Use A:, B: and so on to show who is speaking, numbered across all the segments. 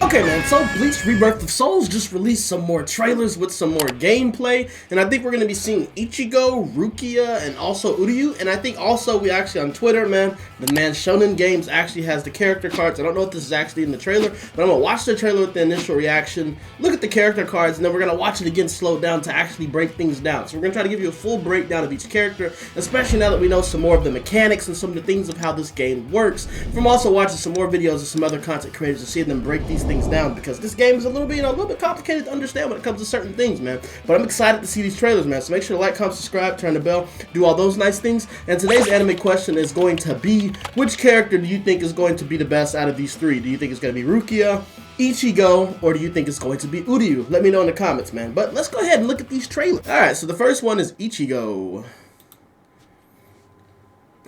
A: Okay, man, so Bleach Rebirth of Souls just released some more trailers with some more gameplay, and I think we're going to be seeing Ichigo, Rukia, and also Uryu, and I think also we actually on Twitter, man, the man Shonen Games actually has the character cards. I don't know if this is actually in the trailer, but I'm going to watch the trailer with the initial reaction, look at the character cards, and then we're going to watch it again slowed down to actually break things down. So we're going to try to give you a full breakdown of each character, especially now that we know some more of the mechanics and some of the things of how this game works, from also watching some more videos of some other content creators and seeing them break these things down, because this game is a little bit, a little bit complicated to understand when it comes to certain things, man. But I'm excited to see these trailers, man. So make sure to like, comment, subscribe, turn the bell, do all those nice things. And today's anime question is going to be, which character do you think is going to be the best out of these three? Do you think it's going to be Rukia, Ichigo, or do you think it's going to be Uryu? Let me know in the comments, man. But let's go ahead and look at these trailers. Alright, so the first one is Ichigo.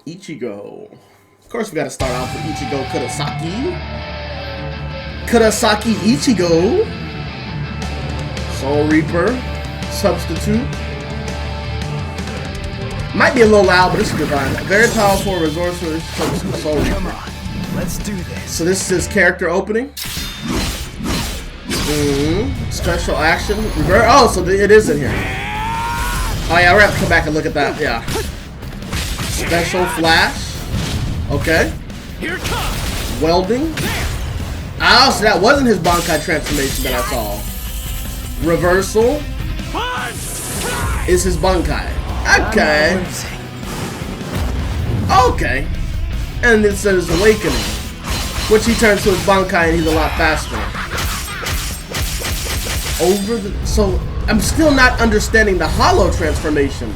A: Ichigo. Of course, we got to start off with Ichigo Kurosaki. Kurosaki Ichigo, Soul Reaper, Substitute. Might be a little loud, but it's a good line. Very powerful, resourceful, Soul Reaper.
B: Come on, let's do this.
A: So this is his character opening. Special action. Oh, so it is in here. Oh yeah, we're gonna have to come back and look at that. Yeah. Special flash. Okay. Here it comes. Welding. Oh, so that wasn't his Bankai transformation that I saw. Reversal is his Bankai. Okay. Okay. And it says Awakening, which he turns to his Bankai and he's a lot faster. So I'm still not understanding the Hollow transformation.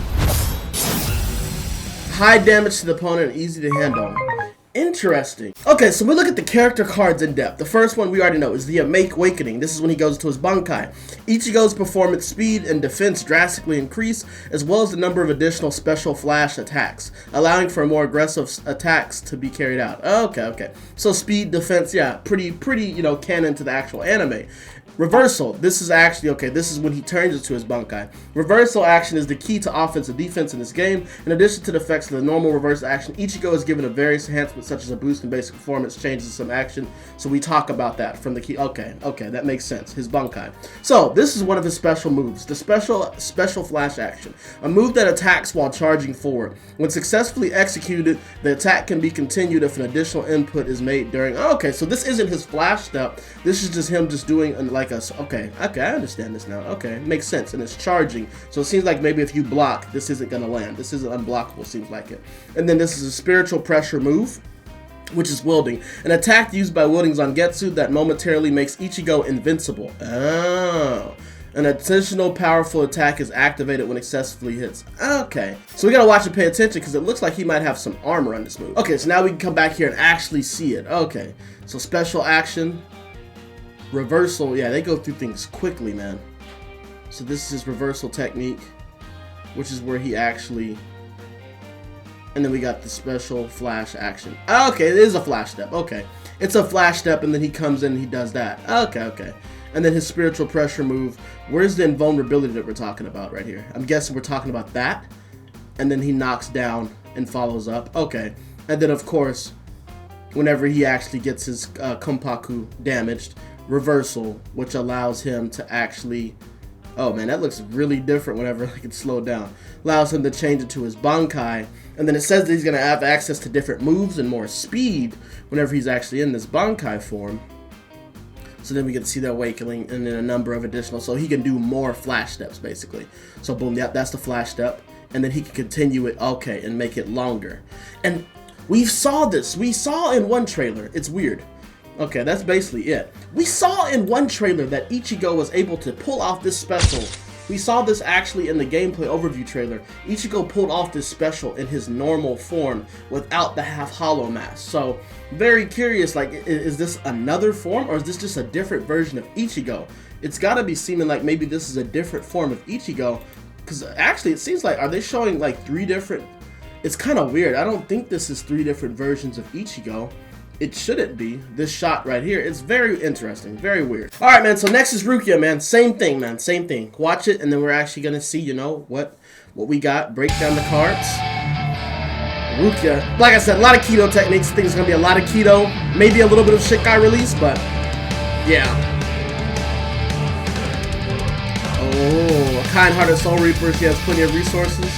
A: High damage to the opponent and easy to handle. Interesting. Okay, so we look at the character cards in depth. The first one we already know is the Awakening. This is when he goes to his Bankai. Ichigo's performance, speed, and defense drastically increase, as well as the number of additional special flash attacks, allowing for more aggressive attacks to be carried out. Okay. So speed, defense, yeah, pretty, canon to the actual anime. Reversal. This is actually, this is when he turns into his Bankai. Reversal action is the key to offense and defense in this game. In addition to the effects of the normal reverse action, Ichigo is given a various enhancements such as a boost in basic performance, changes some action. So we talk about that from the key. Okay, that makes sense. His Bankai. So this is one of his special moves, the special flash action, a move that attacks while charging forward. When successfully executed, the attack can be continued if an additional input is made during. Okay, so this isn't his flash step. This is just him just doing okay, I understand this now. Okay, makes sense, and it's charging, so it seems like maybe if you block, this isn't gonna land. This isn't unblockable, seems like it. And then this is a spiritual pressure move, which is wielding, an attack used by wielding Zangetsu that momentarily makes Ichigo invincible. Oh. An additional powerful attack is activated when excessively hits. Okay, so we gotta watch and pay attention because it looks like he might have some armor on this move. Okay, so now we can come back here and actually see it. Okay, so special action. Reversal, yeah, they go through things quickly, man. So this is his reversal technique, which is where he actually, and then we got the special flash action. Okay, it is a flash step. Okay, it's a flash step, and then he comes in and he does that. Okay. And then his spiritual pressure move. Where's the invulnerability that we're talking about right here? I'm guessing we're talking about that. And then he knocks down and follows up. Okay, and then of course, whenever he actually gets his Kompaku damaged, reversal, which allows him to actually, oh man, that looks really different whenever I can slow down, allows him to change it to his Bankai, and then it says that he's going to have access to different moves and more speed whenever he's actually in this Bankai form. So then we get to see the Awakening and then a number of additional, so he can do more flash steps basically. So boom, yep, that's the flash step, and then he can continue it, okay, and make it longer. And we saw in one trailer, it's weird. Okay, that's basically it. We saw in one trailer that Ichigo was able to pull off this special. We saw this actually in the gameplay overview trailer. Ichigo pulled off this special in his normal form without the half hollow mask. So, very curious, like, is this another form or is this just a different version of Ichigo? It's gotta be seeming like maybe this is a different form of Ichigo, because actually it seems like, are they showing like 3 different, it's kind of weird. I don't think this is 3 different versions of Ichigo. It shouldn't be. This shot right here, it's very interesting, very weird. All right, man, so next is Rukia, man. Same thing, man, same thing. Watch it, and then we're actually gonna see, what we got. Break down the cards. Rukia, like I said, a lot of keto techniques. I think it's gonna be a lot of keto, maybe a little bit of Shikai release, but Yeah. Oh, a kind-hearted soul reaper. She has plenty of resources.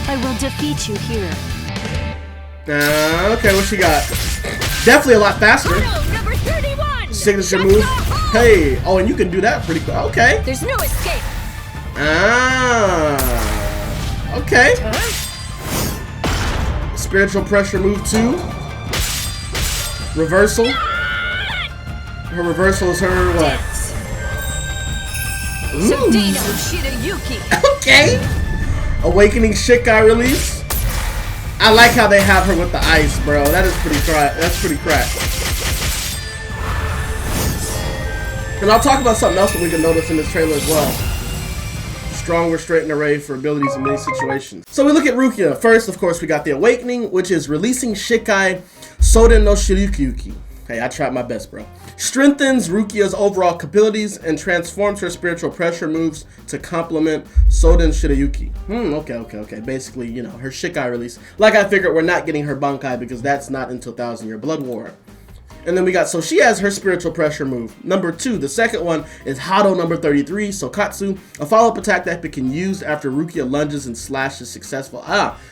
C: I will defeat you here.
A: Okay, what she got? Definitely a lot faster.
C: Number 31.
A: Signature move. Hey, oh, and you can do that pretty quick. Okay.
C: There's no escape.
A: Okay. Spiritual pressure move 2. Reversal. Her reversal is her what? Okay. Awakening Shikai release. I like how they have her with the ice, bro. That is pretty crack. That's pretty crack. And I'll talk about something else that we can notice in this trailer as well. Strong restraint array for abilities in many situations. So we look at Rukia. First, of course, we got the Awakening, which is releasing Shikai Soden no Shirikuki. Hey, I tried my best, bro. Strengthens Rukia's overall capabilities and transforms her spiritual pressure moves to complement Soden Shirayuki. Okay. Basically, you know, her Shikai release. Like I figured, we're not getting her Bankai because that's not until 1000-Year Blood War. And then we got, so she has her spiritual pressure move. Number 2, the second one is Hado number 33, Sokatsu, a follow-up attack that can be used after Rukia lunges and slashes successful.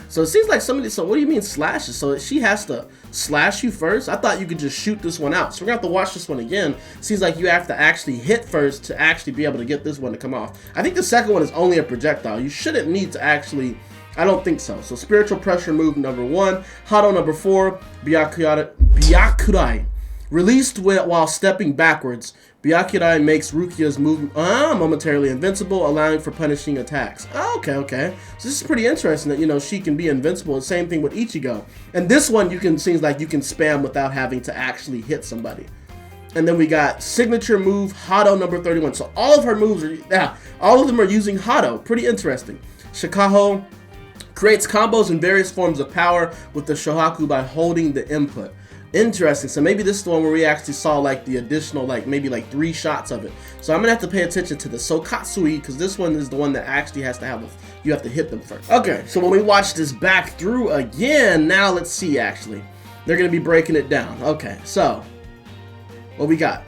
A: So it seems like somebody, so what do you mean slashes? So she has to slash you first? I thought you could just shoot this one out. So we're gonna have to watch this one again. Seems like you have to actually hit first to actually be able to get this one to come off. I think the second one is only a projectile. You shouldn't need to actually, I don't think so. So spiritual pressure move number 1, Hado number 4, Byakurai. Released while stepping backwards, Byakurai makes Rukia's move momentarily invincible, allowing for punishing attacks. Okay. So this is pretty interesting that, you know, she can be invincible. The same thing with Ichigo. And this one seems like you can spam without having to actually hit somebody. And then we got signature move Hado number 31. So all of her moves all of them are using Hado. Pretty interesting. Shikaho creates combos and various forms of power with the Shohaku by holding the input. Interesting. So maybe this is the one where we actually saw like the additional maybe 3 shots of it. So I'm gonna have to pay attention to the Sokatsui because this one is the one that actually has to have you have to hit them first. Okay, so when we watch this back through again, now let's see actually. They're gonna be breaking it down. Okay, so what we got?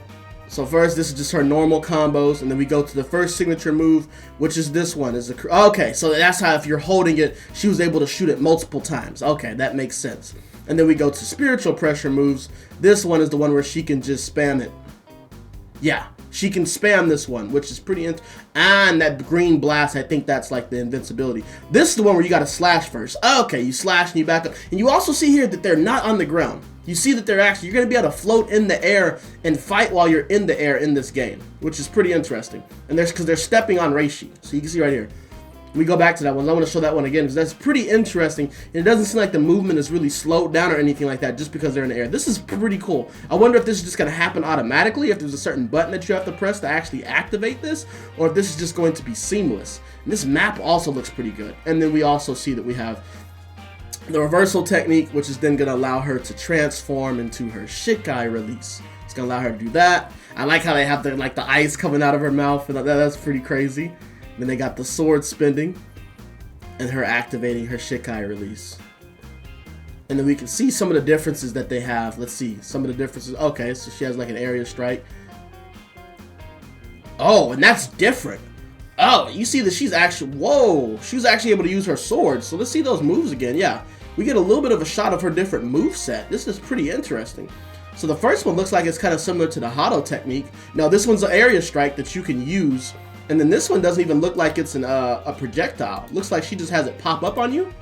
A: So first, this is just her normal combos, and then we go to the first signature move, which is this one. Okay, so that's how if you're holding it, she was able to shoot it multiple times. Okay, that makes sense. And then we go to spiritual pressure moves. This one is the one where she can just spam it. Yeah, she can spam this one, which is pretty and that green blast, I think that's like the invincibility. This is the one where you got to slash first. Okay, you slash and you back up. And you also see here that they're not on the ground. You see that you're going to be able to float in the air and fight while you're in the air in this game, which is pretty interesting. And because they're stepping on Reishi. So you can see right here. We go back to that one. I want to show that one again because that's pretty interesting. And it doesn't seem like the movement is really slowed down or anything like that just because they're in the air. This is pretty cool. I wonder if this is just going to happen automatically, if there's a certain button that you have to press to actually activate this, or if this is just going to be seamless. And this map also looks pretty good. And then we also see that we have the reversal technique, which is then going to allow her to transform into her Shikai release. It's going to allow her to do that. I like how they have the ice coming out of her mouth, and that's pretty crazy. Then they got the sword spinning and her activating her Shikai release. And then we can see some of the differences that they have. Let's see some of the differences. Okay, so she has like an area strike. Oh, and that's different. Oh, you see that she's actually, whoa, she was actually able to use her sword. So let's see those moves again. Yeah, we get a little bit of a shot of her different move set. This is pretty interesting. So the first one looks like it's kind of similar to the Hado technique. Now this one's an area strike that you can use. And then this one doesn't even look like it's a projectile. Looks like she just has it pop up on you.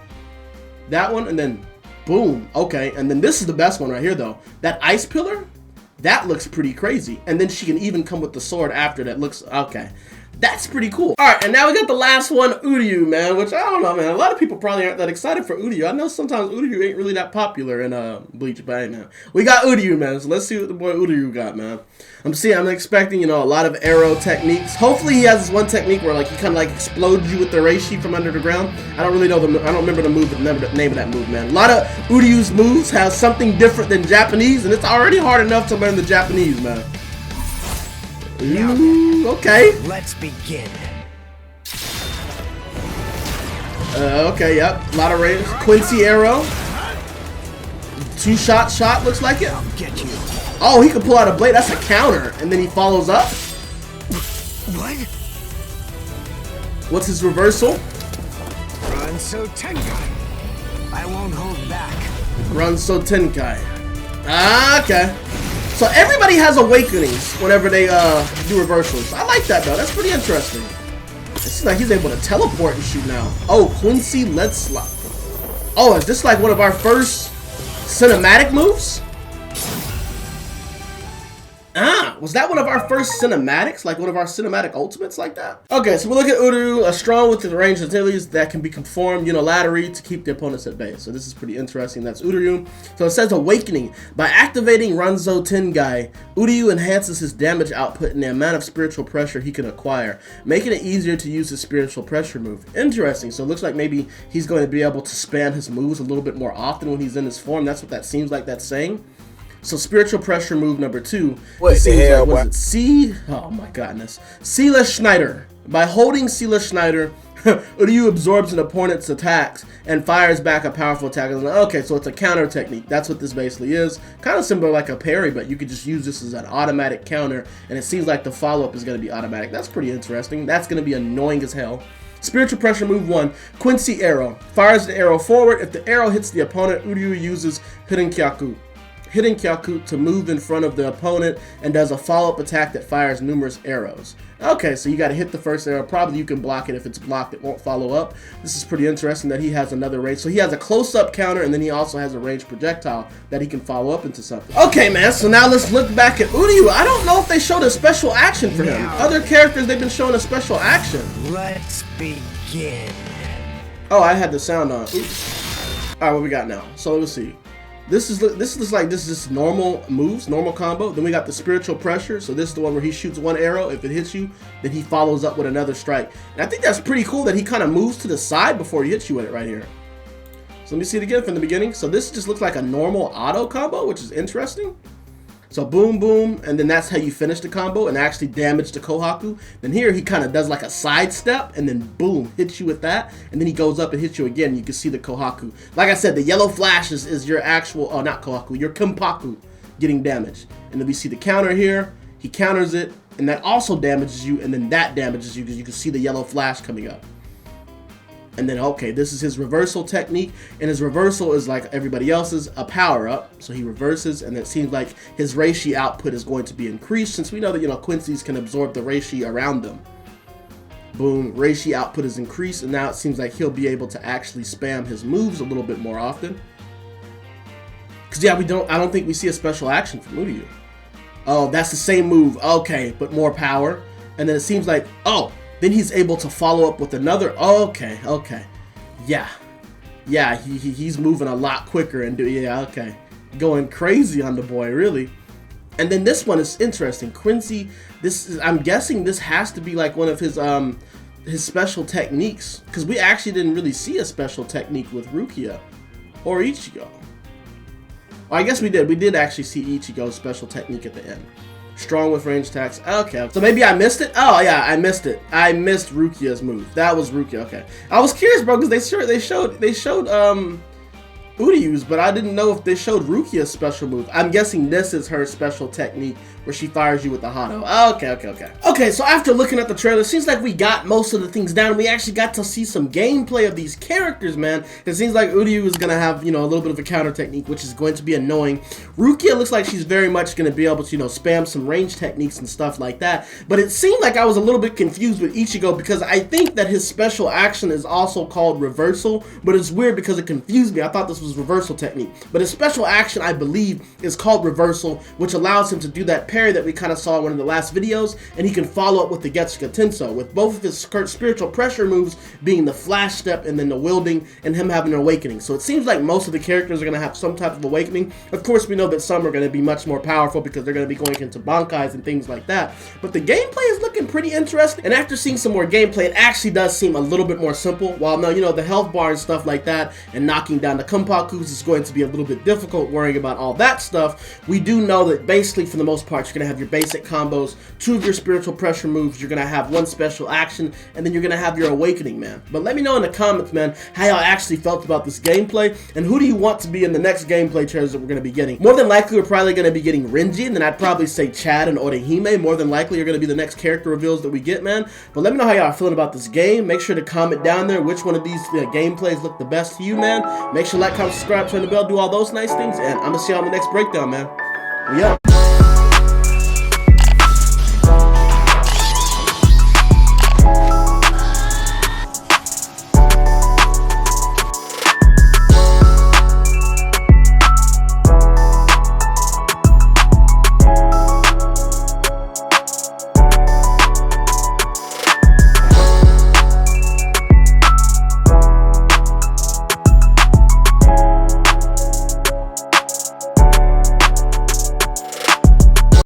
A: That one, and then boom. Okay, and then this is the best one right here, though. That ice pillar, that looks pretty crazy. And then she can even come with the sword after that. Looks, okay. That's pretty cool. All right, and now we got the last one, Uryu, man, which I don't know, man. A lot of people probably aren't that excited for Uryu. I know sometimes Uryu ain't really that popular in Bleach, but hey, man. We got Uryu, man, so let's see what the boy Uryu got, man. I'm expecting, you know, a lot of arrow techniques. Hopefully he has this one technique where, like, he kind of, like, explodes you with the Reishi from under the ground. I don't really know I don't remember the name of that move, man. A lot of Uryu's moves have something different than Japanese, and it's already hard enough to learn the Japanese, man. Ooh, okay.
B: Let's begin.
A: Okay, yep. A lot of range. Quincy arrow. 2-shot shot looks like it.
B: I'll get you.
A: Oh, he can pull out a blade. That's a counter. And then he follows up.
B: What?
A: What's his reversal?
B: Run so Tenkai. I won't hold back.
A: Run so Tenkai. Ah, okay. So everybody has awakenings whenever they do reversals. I like that though. That's pretty interesting. It seems like he's able to teleport and shoot now. Oh, Quincy Let's Slide. Oh, is this like one of our first cinematic moves? Ah, was that one of our first cinematics? Like one of our cinematic ultimates like that? Okay, so we look at Uryu, strong with the ranged abilities that can be conformed unilaterally to keep the opponents at bay. So this is pretty interesting. That's Uryu. So it says Awakening. By activating Ranzo Tengai, Uryu enhances his damage output and the amount of spiritual pressure he can acquire, making it easier to use his spiritual pressure move. Interesting. So it looks like maybe he's going to be able to spam his moves a little bit more often when he's in his form. That's what that seems like that's saying. So spiritual pressure move number 2.
D: What the hell?
A: Like, was it oh my goodness. Sila Schneider. By holding Sila Schneider, Uryu absorbs an opponent's attacks and fires back a powerful attack. Okay, so it's a counter technique. That's what this basically is. Kind of similar like a parry, but you could just use this as an automatic counter, and it seems like the follow-up is going to be automatic. That's pretty interesting. That's going to be annoying as hell. Spiritual pressure move 1, Quincy Arrow. Fires the arrow forward. If the arrow hits the opponent, Uryu uses Hidden Kyaku to move in front of the opponent and does a follow-up attack that fires numerous arrows. Okay, so you got to hit the first arrow. Probably you can block it. If it's blocked, it won't follow up. This is pretty interesting that he has another range. So he has a close-up counter, and then he also has a ranged projectile that he can follow up into something. Okay, man, so now let's look back at Uryu. I don't know if they showed a special action for him. Other characters, they've been showing a special action.
B: Let's begin.
A: Oh, I had the sound on. Oops. All right, what we got now? So let's see. This looks like this is just normal moves, normal combo. Then we got the spiritual pressure. So this is the one where he shoots one arrow. If it hits you, then he follows up with another strike. And I think that's pretty cool that he kind of moves to the side before he hits you with it right here. So let me see it again from the beginning. So this just looks like a normal auto combo, which is interesting. So boom, boom, and then that's how you finish the combo and actually damage the Kohaku. Then here he kind of does like a sidestep and then boom, hits you with that. And then he goes up and hits you again. You can see the Kohaku. Like I said, the yellow flash is your actual, oh not Kohaku, your Kenpaku getting damaged. And then we see the counter here. He counters it and that also damages you, and then that damages you because you can see the yellow flash coming up. And then, okay, this is his reversal technique, and his reversal is like everybody else's, a power-up. So he reverses, and it seems like his reishi output is going to be increased, since we know that, you know, Quincy's can absorb the reishi around them. Boom, reishi output is increased, and now it seems like he'll be able to actually spam his moves a little bit more often. Because, yeah, I don't think we see a special action from Uryu. Oh, that's the same move, okay, but more power. And then it seems like, oh, then he's able to follow up with another. Okay. Yeah, he's moving a lot quicker and okay. Going crazy on the boy, really. And then this one is interesting. Quincy, I'm guessing this has to be like one of his special techniques, because we actually didn't really see a special technique with Rukia or Ichigo. Well, I guess we did. We did actually see Ichigo's special technique at the end. Strong with range attacks. Okay, so maybe I missed it. Oh yeah, I missed it. I missed Rukia's move. That was Rukia. Okay, I was curious, bro, because they showed Uryu's, but I didn't know if they showed Rukia's special move. I'm guessing this is her special technique where she fires you with the Hado. Okay, so after looking at the trailer, it seems like we got most of the things down. We actually got to see some gameplay of these characters, man. It seems like Uryu is going to have, you know, a little bit of a counter technique, which is going to be annoying. Rukia looks like she's very much going to be able to, you know, spam some range techniques and stuff like that. But it seemed like I was a little bit confused with Ichigo, because I think that his special action is also called reversal, but it's weird because it confused me. I thought this was reversal technique, but his special action, I believe, is called reversal, which allows him to do that parry that we kind of saw in one of the last videos, and he can follow up with the Getsuga Tenso, with both of his spiritual pressure moves being the flash step and then the wielding, and him having an awakening. So it seems like most of the characters are going to have some type of awakening. Of course, we know that some are going to be much more powerful because they're going to be going into bankais and things like that, but the gameplay is looking pretty interesting, and after seeing some more gameplay, it actually does seem a little bit more simple. While now, you know, the health bar and stuff like that, and knocking down the Kenpakus is going to be a little bit difficult, worrying about all that stuff, we do know that basically for the most part parts. You're gonna have your basic combos, 2 of your spiritual pressure moves, you're gonna have 1 special action, and then you're gonna have your awakening, man. But let me know in the comments, man, how y'all actually felt about this gameplay, and who do you want to be in the next gameplay trailers that we're gonna be getting. More than likely, we're probably gonna be getting Renji, and then I'd probably say Chad and Orihime. More than likely, are gonna be the next character reveals that we get, man. But let me know how y'all are feeling about this game. Make sure to comment down there which one of these gameplays look the best to you, man. Make sure to like, comment, subscribe, turn the bell, do all those nice things, and I'm gonna see y'all in the next breakdown, man. We up.